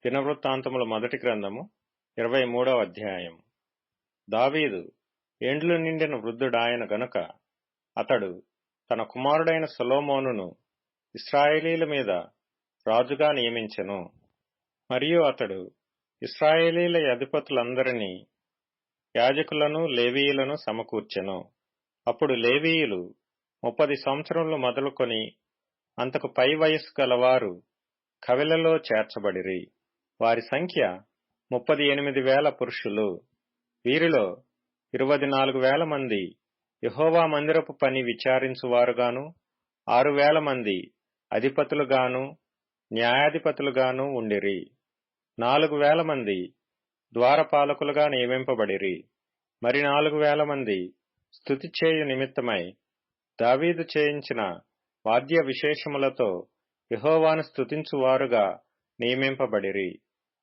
దినవృత్తాంతముల మొదటి గ్రంథము 23వ అధ్యాయం. దావీదు ఏండ్లు నిండిన వృద్ధుడాయన గనుక అతడు తన కుమారుడైన సొలొమోనును ఇశ్రాయేలీల మీద రాజుగా నియమించెను. మరియు అతడు ఇశ్రాయేలీల అధిపతులందరినీ యాజకులను లేవీయులను సమకూర్చెను. అప్పుడు లేవీయులు 30 సంవత్సరములు మొదలుకొని అంతకు పై వయస్సు గలవారు కవెలలో చేర్చబడిరి. వారి సంఖ్య 38,000 పురుషులు. వీరిలో 24,000 మంది యెహోవా మందిరపు పని విచారించువారుగాను, 6,000 మంది అధిపతులుగాను న్యాయాధిపతులుగాను ఉండిరి. 4,000 మంది ద్వారపాలకులుగా నియమింపబడిరి. మరి 4,000 మంది స్తుతి చేయు నిమిత్తమై దావీదు చేయించిన వాద్య విశేషములతో యెహోవాను స్తుతించువారుగా నియమింపబడిరి.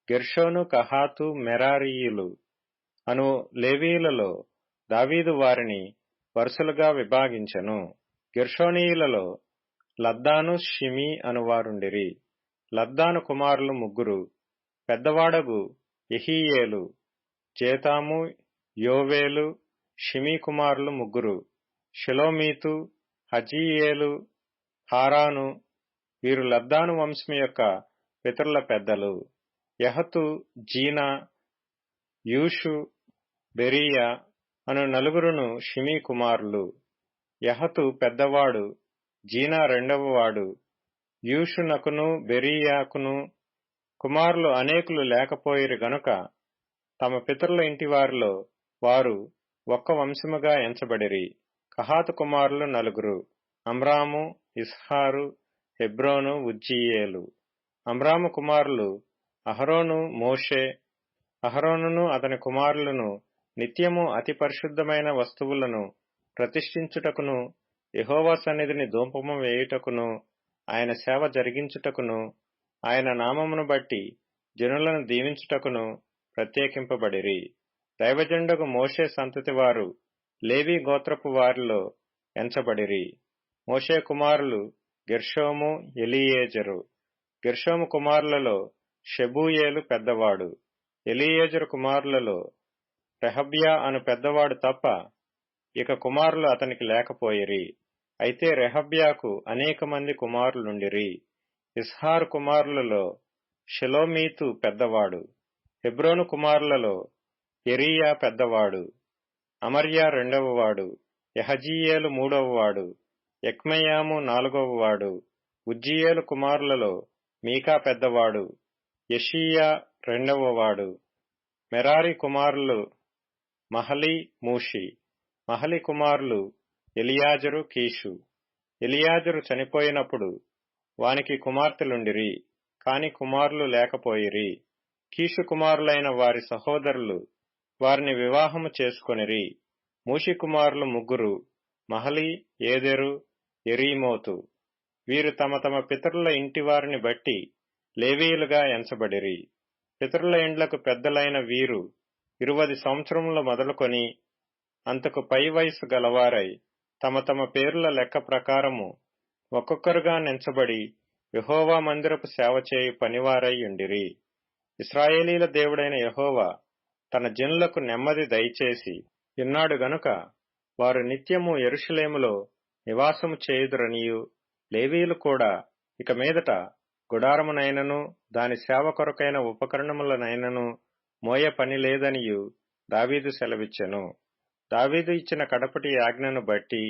గెర్షోను, కహాతు, మెరారీయులు అను లేవీయులలో దావీదు వారిని వరుసలుగా విభాగించెను. గెర్షోనీయులలో లద్దాను, షిమీ అనువారుండిరి. లద్దాను కుమారులు 3. పెద్దవాడగు యెహీయేలు, జేతాము, యోవేలు. షిమీ కుమారులు 3. షెలోమీతు, హజీయేలు, హారాను. వీరు లద్దాను వంశము యొక్క పితరుల పెద్దలు. యహతు, జీనా, యూషు, బెరీయా అను 4 షిమీ కుమారులు. యహతు పెద్దవాడు, జీనా రెండవవాడు. యూషునకును బెరీయాకును కుమారులు అనేకులు లేకపోయిరు గనుక తమ పితరుల ఇంటివారిలో వారు ఒక్క వంశముగా ఎంచబడిరి. కహాతు కుమారులు 4. అమ్రాము, ఇస్హారు, హెబ్రోను, ఉజ్జీయేలు. అమ్రాము కుమారులు అహరోను, మోషే. అహరోనును అతని కుమారులను నిత్యము అతి పరిశుద్ధమైన వస్తువులను ప్రతిష్ఠించుటకును, యెహోవా సన్నిధిని ధూపము వేయుటకును, ఆయన సేవ జరిగించుటకును, ఆయన నామమును బట్టి జనులను దీవించుటకును ప్రత్యేకింపబడిరి. దైవజనుడగు మోషే సంతతి వారు లేవీ గోత్రపు వారిలో ఎంచబడిరి. మోషే కుమారులు గెర్షోము, ఎలీయేజరు. గెర్షోము కుమారులలో షెబూయేలు పెద్దవాడు. ఎలీయేజరు కుమారులలో రెహబ్యా అను పెద్దవాడు తప్ప ఇక కుమారులు అతనికి లేకపోయిరి. అయితే రెహబ్యాకు అనేక మంది కుమారులుండిరి. ఇస్హారు కుమారులలో షెలోమీతు పెద్దవాడు. హెబ్రోను కుమారులలో యెరీయా పెద్దవాడు. అమర్యా రెండవవాడు. యహజీయేలు 3వవాడు. యక్మెయాము 4వవాడు. ఉజ్జీయేలు కుమారులలో మీకా పెద్దవాడు. యెషీయా రెండవవాడు. మెరారి కుమారులు మహలి, మూషి. మహలి కుమారులు ఎలియాజరు, కీషు. ఎలియాజరు చనిపోయినప్పుడు వానికి కుమార్తెలుండిరి, కాని కుమారులు లేకపోయిరి. కీషు కుమారులైన వారి సహోదరులు వారిని వివాహము చేసుకొనిరి. మూషి కుమారులు 3. మహలి, ఏదెరు, యెరీమోతు. వీరు తమ తమ పితరుల ఇంటి వారిని బట్టి లేవీయులుగా ఎంచబడిరి. పితరుల ఇండ్లకు పెద్దలైన వీరు 20 సంవత్సరములు మొదలుకొని అంతకు పై వయస్సు గలవారై తమ తమ పేర్ల లెక్క ప్రకారము ఒక్కొక్కరుగా నెంచబడి యెహోవా మందిరపు సేవ చేయు పనివారై ఉండిరి. ఇశ్రాయేలీల దేవుడైన యెహోవా తన జనులకు నెమ్మది దయచేసి ఉన్నాడు గనుక వారు నిత్యము యెరూషలేములో నివాసము చేయుదురనియు, లేవీయులు కూడా ఇక మీదట గుడారమునైనను దాని సేవ కొరకైన ఉపకరణములనైనను మోయ పని లేదనియు దావీదు సెలవిచ్చెను. దావీదు ఇచ్చిన కడపటి ఆజ్ఞను బట్టి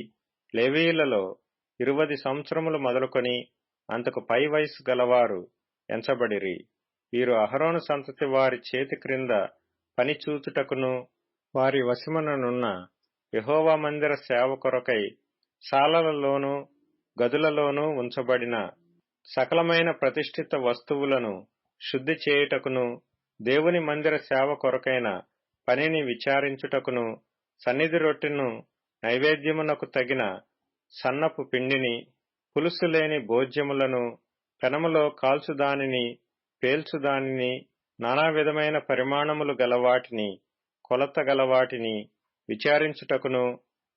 లేవీయులలో 20 సంవత్సరములు మొదలుకొని అంతకు పై వయస్సు గలవారు ఎంచబడిరి. వీరు అహరోను సంతతి వారి చేతి క్రింద పని చూచుటకును, వారి వశముననున్న యెహోవా మందిర సేవ కొరకై శాలలలోనూ గదులలోనూ ఉంచబడిన సకలమైన ప్రతిష్ఠిత వస్తువులను శుద్ధి చేయుటకును, దేవుని మందిర సేవ కొరకైన పనిని విచారించుటకును, సన్నిధి రొట్టెను, నైవేద్యమునకు తగిన సన్నపు పిండిని, పులుసు లేని భోజ్యములను, పెనములో కాల్చుదానిని, పేల్చుదానిని, నానా విధమైన పరిమాణములు గలవాటిని, కొలత గలవాటిని విచారించుటకును,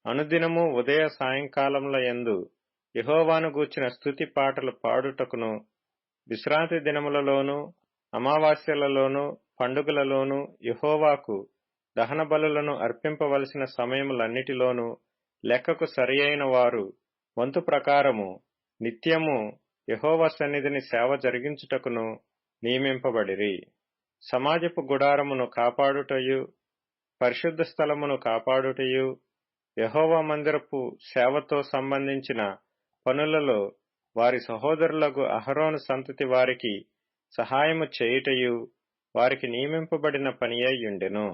అనుదినము ఉదయ సాయంకాలముల యందు యెహోవాను గూర్చిన స్తుతి పాటలు పాడుటకును, విశ్రాంతి దినములలోనూ అమావాస్యలలోను పండుగలలోను యెహోవాకు దహన బలులను అర్పింపవలసిన సమయములన్నిటిలోనూ లెక్కకు సరియైన వారు వంతు ప్రకారము నిత్యము యెహోవా సన్నిధిని సేవ జరిగించుటకును నియమింపబడిరి. సమాజపు గుడారమును కాపాడుటయు పరిశుద్ధ స్థలమును కాపాడుటయు యెహోవా మందిరపు సేవతో సంబంధించిన పనులలో వారి సహోదరులకు అహరోను సంతతి వారికి సహాయము చేయుటయు వారికి నియమింపబడిన పనియై యుండెను.